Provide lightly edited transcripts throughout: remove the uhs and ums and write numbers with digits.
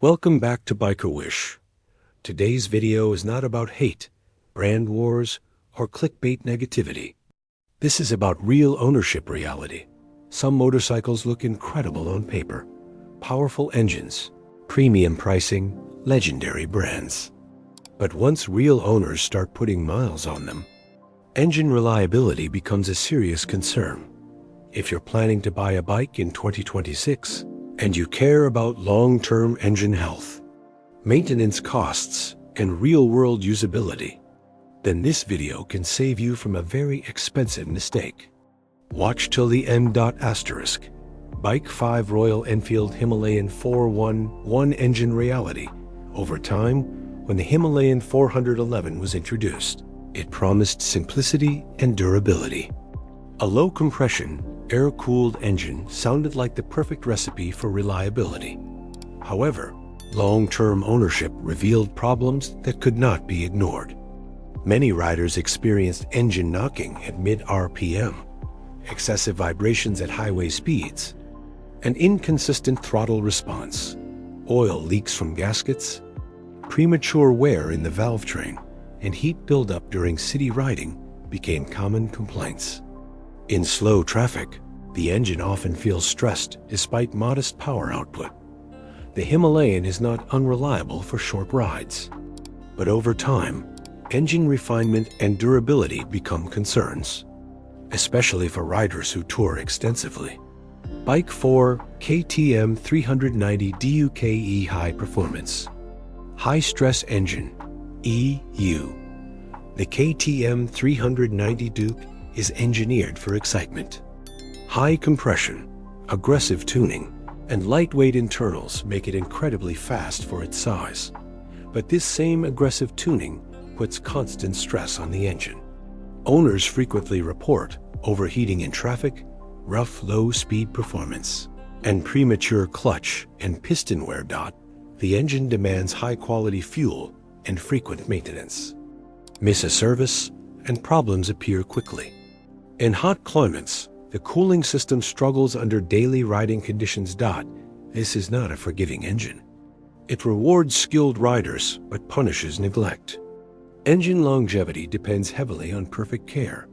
Welcome back to Biker Wish. Today's video is not about hate, brand wars, or clickbait negativity. This is about real ownership reality. Some motorcycles look incredible on paper. Powerful engines, premium pricing, legendary brands. But once real owners start putting miles on them, engine reliability becomes a serious concern. If you're planning to buy a bike in 2026 and you care about long-term engine health, maintenance costs, and real-world usability, then this video can save you from a very expensive mistake. Watch till the end. Bike 5 Royal Enfield Himalayan 411 engine reality. Over time, when the Himalayan 411 was introduced, it promised simplicity and durability. A low-compression, air-cooled engine sounded like the perfect recipe for reliability. However, long-term ownership revealed problems that could not be ignored. Many riders experienced engine knocking at mid-RPM, excessive vibrations at highway speeds, an inconsistent throttle response, oil leaks from gaskets, premature wear in the valve train, and heat buildup during city riding became common complaints. In slow traffic, the engine often feels stressed despite modest power output. The Himalayan is not unreliable for short rides. But over time, engine refinement and durability become concerns, especially for riders who tour extensively. Bike 4 KTM 390 DUKE High Performance High Stress Engine EU. The KTM 390 Duke is engineered for excitement. High compression, aggressive tuning, and lightweight internals make it incredibly fast for its size. But this same aggressive tuning puts constant stress on the engine. Owners frequently report overheating in traffic, rough low-speed performance, and premature clutch and piston wear. The engine demands high-quality fuel and frequent maintenance. Miss a service, and problems appear quickly. In hot climates, the cooling system struggles under daily riding conditions. This is not a forgiving engine. It rewards skilled riders but punishes neglect. Engine longevity depends heavily on perfect care.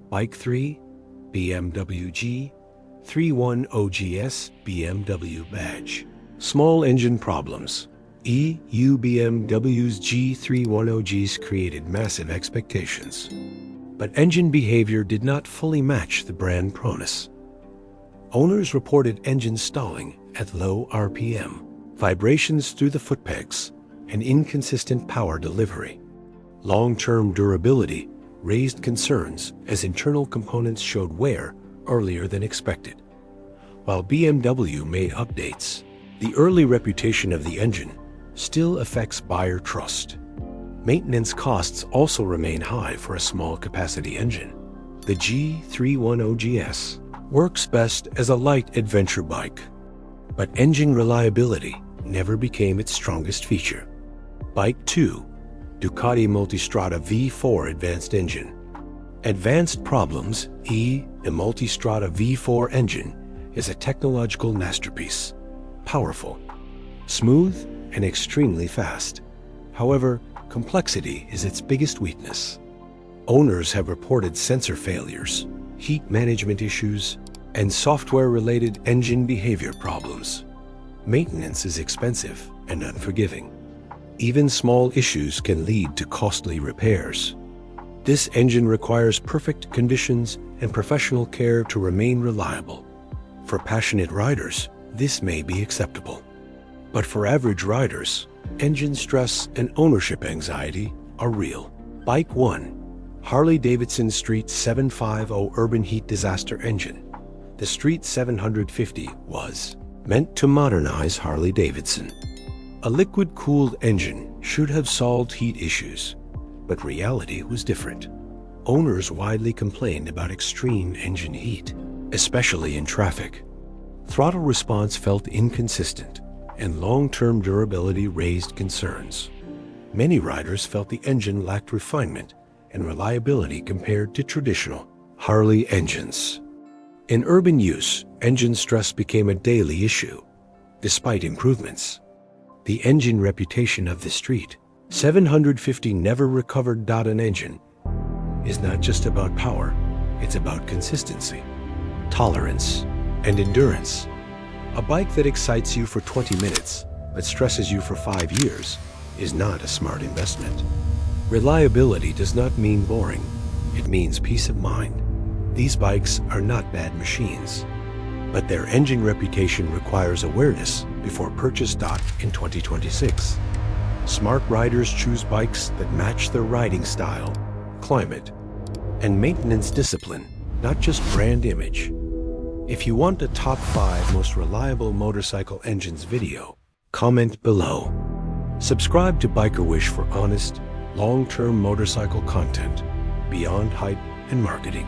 Bike 3 BMW G 310GS BMW badge. Small engine problems. EU BMW's G310Gs created massive expectations. But engine behavior did not fully match the brand promise. Owners reported engine stalling at low RPM, vibrations through the foot pegs, and inconsistent power delivery. Long-term durability raised concerns as internal components showed wear earlier than expected. While BMW made updates, the early reputation of the engine still affects buyer trust. Maintenance costs also remain high for a small-capacity engine. The G310GS works best as a light adventure bike, but engine reliability never became its strongest feature. Bike 2 Ducati Multistrada V4 Advanced Engine. Advanced Problems The Multistrada V4 engine is a technological masterpiece. Powerful, smooth, and extremely fast. However, complexity is its biggest weakness. Owners have reported sensor failures, heat management issues, and software-related engine behavior problems. Maintenance is expensive and unforgiving. Even small issues can lead to costly repairs. This engine requires perfect conditions and professional care to remain reliable. For passionate riders, this may be acceptable. But for average riders, engine stress and ownership anxiety are real. Bike 1 Harley-Davidson Street 750 Urban Heat Disaster Engine. The Street 750 was meant to modernize Harley-Davidson. A liquid-cooled engine should have solved heat issues, but reality was different. Owners widely complained about extreme engine heat, especially in traffic. Throttle response felt inconsistent, and long-term durability raised concerns. Many riders felt the engine lacked refinement and reliability compared to traditional Harley engines. In urban use, engine stress became a daily issue. Despite improvements, The engine reputation of the street. 750 never recovered. An engine is not just about power, it's about consistency, tolerance, and endurance. A bike that excites you for 20 minutes but stresses you for 5 years is not a smart investment. Reliability does not mean boring. It means peace of mind. These bikes are not bad machines, but their engine reputation requires awareness before purchase. In 2026, smart riders choose bikes that match their riding style, climate, and maintenance discipline, not just brand image. If you want a top 5 most reliable motorcycle engines video, comment below. Subscribe to Biker Wish for honest, long-term motorcycle content beyond hype and marketing.